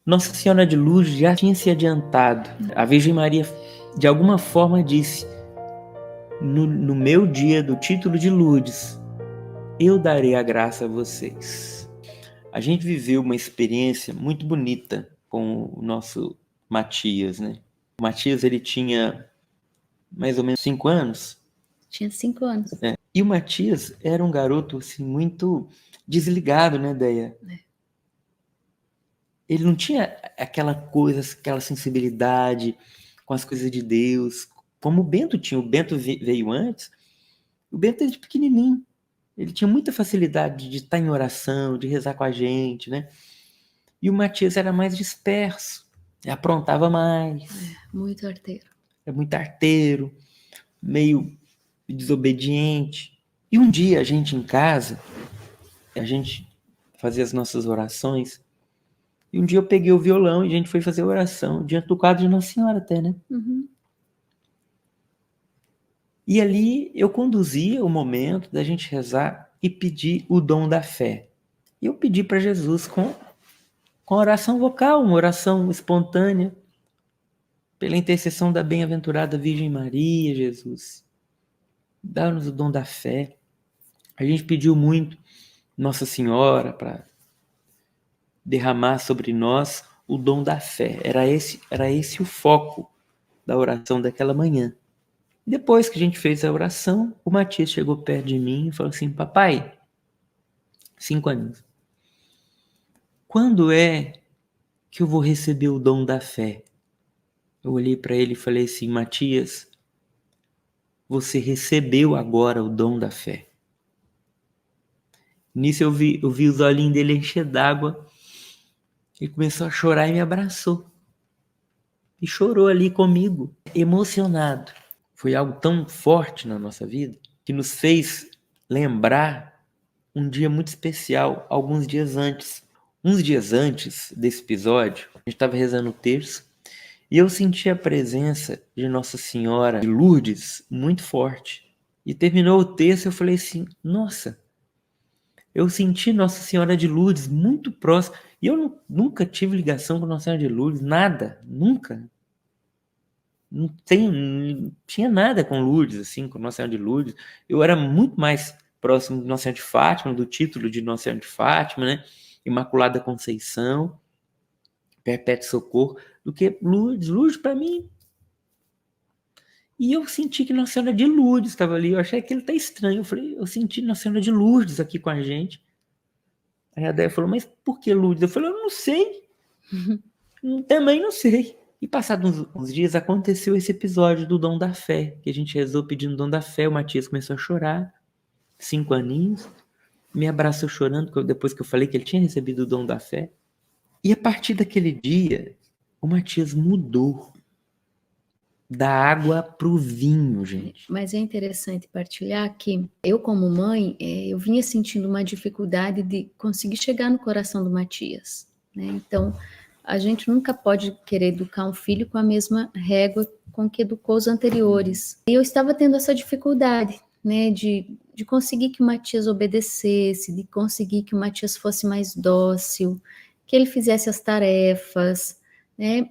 Nossa Senhora de Lourdes já tinha se adiantado. A Virgem Maria, de alguma forma, disse: no meu dia do título de Lourdes, eu darei a graça a vocês. A gente viveu uma experiência muito bonita com o nosso Matias, né? O Matias, ele tinha mais ou menos 5 anos. Tinha 5 anos. E o Matias era um garoto assim, muito desligado, né, Deia? Ele não tinha aquela coisa, aquela sensibilidade com as coisas de Deus, como o Bento tinha. O Bento veio antes, o Bento era pequenininho. Ele tinha muita facilidade de estar em oração, de rezar com a gente, né? E o Matias era mais disperso, aprontava mais. Muito arteiro. É muito arteiro, meio desobediente. E um dia a gente em casa, a gente fazia as nossas orações, e um dia eu peguei o violão e a gente foi fazer oração diante do quadro de Nossa Senhora até, né? Uhum. E ali eu conduzia o momento da gente rezar e pedir o dom da fé. E eu pedi para Jesus com oração vocal, uma oração espontânea, pela intercessão da bem-aventurada Virgem Maria, Jesus. Dá-nos o dom da fé. A gente pediu muito Nossa Senhora para derramar sobre nós o dom da fé. Era esse o foco da oração daquela manhã. Depois que a gente fez a oração, o Matias chegou perto de mim e falou assim: papai, 5 anos, quando é que eu vou receber o dom da fé? Eu olhei para ele e falei assim: Matias, você recebeu agora o dom da fé. Nisso eu vi os olhinhos dele encher d'água. Ele começou a chorar e me abraçou. E chorou ali comigo, emocionado. Foi algo tão forte na nossa vida que nos fez lembrar um dia muito especial, alguns dias antes. Uns dias antes desse episódio, a gente estava rezando o terço e eu senti a presença de Nossa Senhora de Lourdes muito forte. E terminou o terço e eu falei assim: nossa, eu senti Nossa Senhora de Lourdes muito próxima. E eu nunca tive ligação com Nossa Senhora de Lourdes, nada, nunca. Não tinha nada com Lourdes, assim, com Nossa Senhora de Lourdes. Eu era muito mais próximo de Nossa Senhora de Fátima, do título de Nossa Senhora de Fátima, né? Imaculada Conceição, Perpétuo Socorro, do que Lourdes. Lourdes, para mim. E eu senti que Nossa Senhora de Lourdes estava ali. Eu achei que ele tá estranho. Eu senti Nossa Senhora de Lourdes aqui com a gente. Aí a Déia falou: mas por que Lourdes? Eu falei: eu não sei. Também não sei. E passados uns dias aconteceu esse episódio do dom da fé, que a gente rezou pedindo o dom da fé. O Matias começou a chorar, 5 aninhos, me abraçou chorando depois que eu falei que ele tinha recebido o dom da fé. E a partir daquele dia, o Matias mudou da água pro vinho, gente. Mas é interessante partilhar que eu, como mãe, eu vinha sentindo uma dificuldade de conseguir chegar no coração do Matias, né? Então, a gente nunca pode querer educar um filho com a mesma régua com que educou os anteriores. E eu estava tendo essa dificuldade, né, de conseguir que o Matias obedecesse, de conseguir que o Matias fosse mais dócil, que ele fizesse as tarefas, né,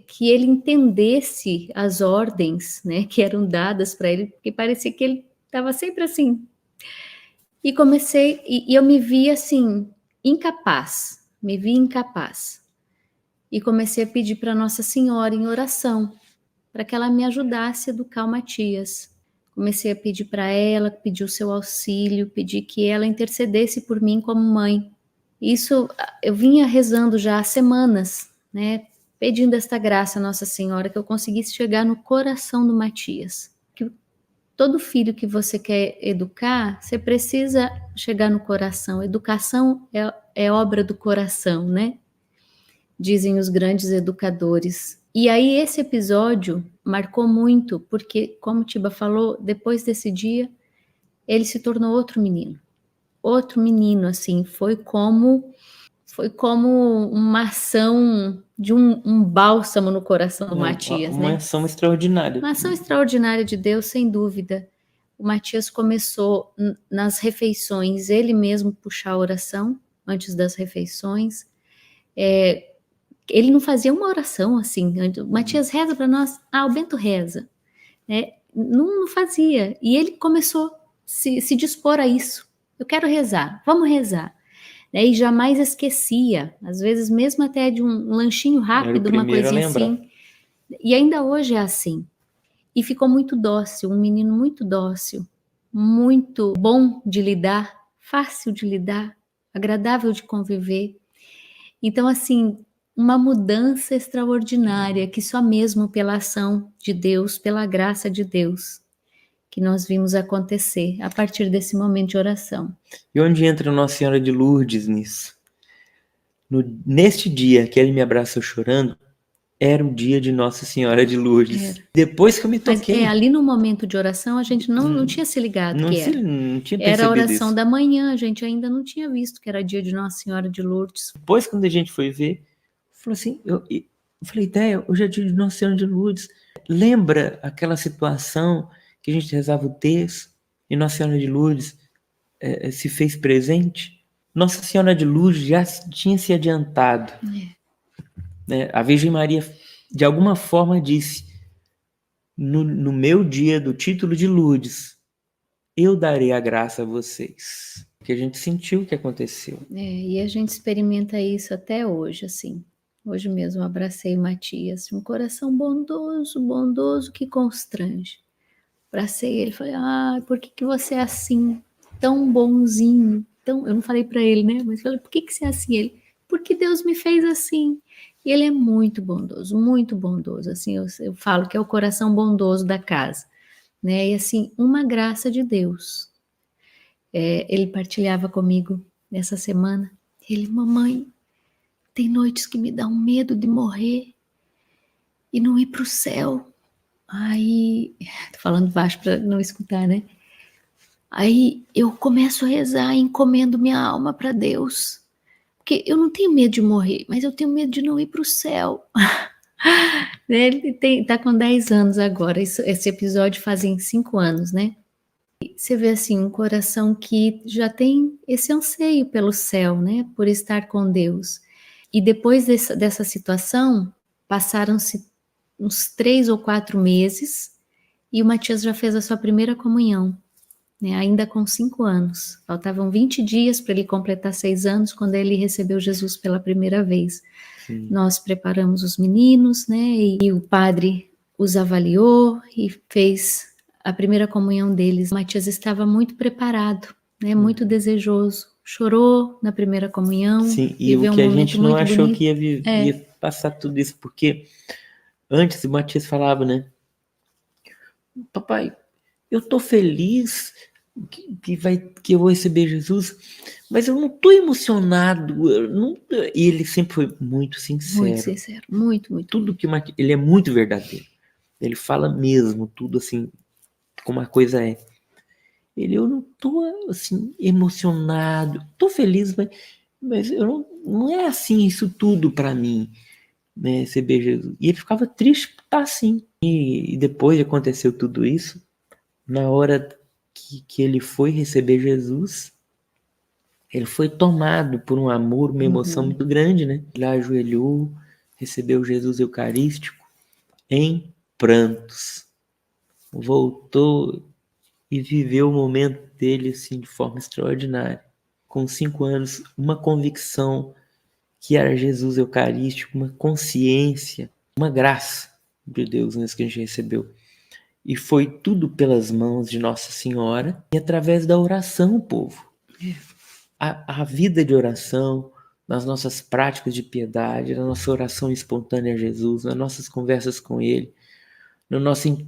que ele entendesse as ordens, né, que eram dadas para ele, porque parecia que ele estava sempre assim. E comecei, e eu me vi assim, incapaz, me vi incapaz. E comecei a pedir para Nossa Senhora em oração, para que ela me ajudasse a educar o Matias. Comecei a pedir para ela, pedir o seu auxílio, pedir que ela intercedesse por mim como mãe. Isso eu vinha rezando já há semanas, né, pedindo esta graça a Nossa Senhora, que eu conseguisse chegar no coração do Matias. Que todo filho que você quer educar, você precisa chegar no coração. Educação é obra do coração, né? Dizem os grandes educadores. E aí esse episódio marcou muito, porque, como o Tiba falou, depois desse dia, ele se tornou outro menino. Outro menino, assim, foi como uma ação de um bálsamo no coração do Matias, Uma né? ação extraordinária. Uma ação extraordinária de Deus, sem dúvida. O Matias começou nas refeições, ele mesmo puxar a oração antes das refeições, Ele não fazia uma oração assim, o Matias reza para nós, o Bento reza, né? Não fazia, e ele começou a se dispor a isso, eu quero rezar, vamos rezar, né? E jamais esquecia, às vezes mesmo até de um lanchinho rápido, uma coisinha assim, e ainda hoje é assim, e ficou muito dócil, um menino muito dócil, muito bom de lidar, fácil de lidar, agradável de conviver. Então, assim, uma mudança extraordinária que só mesmo pela ação de Deus, pela graça de Deus, que nós vimos acontecer a partir desse momento de oração. E onde entra Nossa Senhora de Lourdes nisso? Neste dia que ele me abraçou chorando, era o dia de Nossa Senhora de Lourdes. Depois que eu me toquei. Mas ali no momento de oração a gente não tinha se ligado não que era. Não tinha Era a oração isso. da manhã, a gente ainda não tinha visto que era dia de Nossa Senhora de Lourdes. Depois, quando a gente foi ver, falou assim, eu falei, Déia, hoje é dia de Nossa Senhora de Lourdes. Lembra aquela situação que a gente rezava o terço e Nossa Senhora de Lourdes se fez presente? Nossa Senhora de Lourdes já tinha se adiantado. Né? A Virgem Maria, de alguma forma, disse, no meu dia do título de Lourdes, eu darei a graça a vocês. Que a gente sentiu o que aconteceu. E a gente experimenta isso até hoje, assim. Hoje mesmo eu abracei o Matias, um coração bondoso, bondoso que constrange. Abracei ele, falei, por que você é assim, tão bonzinho? Tão... Eu não falei para ele, né? Mas falei, por que você é assim? Ele, porque Deus me fez assim. E ele é muito bondoso. Assim, eu falo que é o coração bondoso da casa, né? E assim, uma graça de Deus. Ele partilhava comigo nessa semana. Ele, mamãe, tem noites que me dá um medo de morrer e não ir para o céu. Aí, tô falando baixo para não escutar, né? Aí eu começo a rezar, encomendo minha alma para Deus. Porque eu não tenho medo de morrer, mas eu tenho medo de não ir para o céu. Ele tá com 10 anos agora, esse episódio fazem 5 anos, né? Você vê assim, um coração que já tem esse anseio pelo céu, né? Por estar com Deus. E depois dessa situação, passaram-se uns 3 ou 4 meses e o Matias já fez a sua primeira comunhão, né? Ainda com 5 anos. Faltavam 20 dias para ele completar 6 anos quando ele recebeu Jesus pela primeira vez. Sim. Nós preparamos os meninos, né? E o padre os avaliou e fez a primeira comunhão deles. O Matias estava muito preparado, né? Muito desejoso. Chorou na primeira comunhão. Sim, e o que a gente não achou bonito. Que ia passar tudo isso, porque antes o Matias falava, né? Papai, eu tô feliz que eu vou receber Jesus, mas eu não tô emocionado. E ele sempre foi muito sincero. Muito sincero, muito. Tudo que ele é muito verdadeiro. Ele fala mesmo tudo assim, como a coisa é. Eu não tô assim emocionado, tô feliz, mas eu não é assim isso tudo para mim, né, receber Jesus. E ele ficava triste por estar assim. E depois aconteceu tudo isso, na hora que ele foi receber Jesus, ele foi tomado por um amor, uma emoção muito grande, né? Ele ajoelhou, recebeu Jesus Eucarístico em prantos, voltou e viveu o momento dele assim de forma extraordinária. Com 5 anos, uma convicção que era Jesus Eucarístico, uma consciência, uma graça de Deus nesse que a gente recebeu. E foi tudo pelas mãos de Nossa Senhora e através da oração, povo. A vida de oração, nas nossas práticas de piedade, na nossa oração espontânea a Jesus, nas nossas conversas com Ele,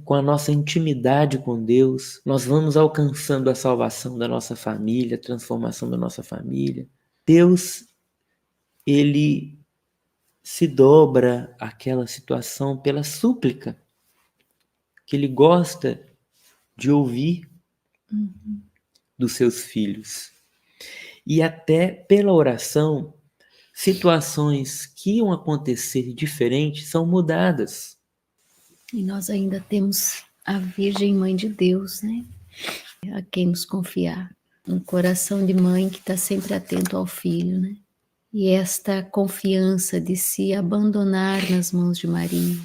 com a nossa intimidade com Deus, nós vamos alcançando a salvação da nossa família, a transformação da nossa família. Deus, Ele se dobra àquela situação pela súplica, que Ele gosta de ouvir dos seus filhos. E até pela oração, situações que iam acontecer diferentes são mudadas. E nós ainda temos a Virgem Mãe de Deus, né? A quem nos confiar. Um coração de mãe que está sempre atento ao filho, né? e esta confiança de se abandonar nas mãos de Maria,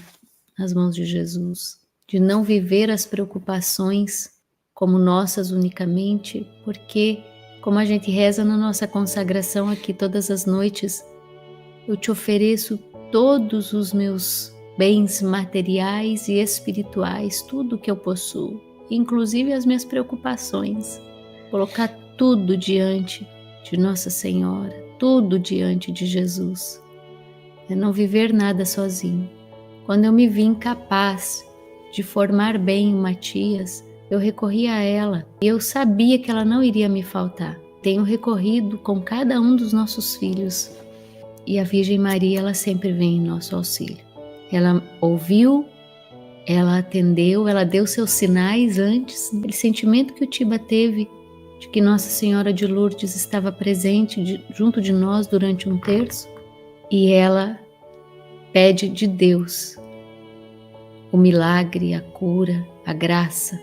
nas mãos de Jesus, de não viver as preocupações como nossas unicamente, porque, como a gente reza na nossa consagração aqui todas as noites, eu te ofereço todos os meus bens materiais e espirituais, tudo que eu possuo, inclusive as minhas preocupações. Colocar tudo diante de Nossa Senhora, tudo diante de Jesus. É não viver nada sozinho. Quando eu me vi incapaz de formar bem o Matias, eu recorri a ela e eu sabia que ela não iria me faltar. Tenho recorrido com cada um dos nossos filhos e a Virgem Maria, ela sempre vem em nosso auxílio. Ela ouviu, ela atendeu, ela deu seus sinais antes. Aquele sentimento que o Tiba teve de que Nossa Senhora de Lourdes estava presente junto de nós durante um terço, e ela pede de Deus o milagre, a cura, a graça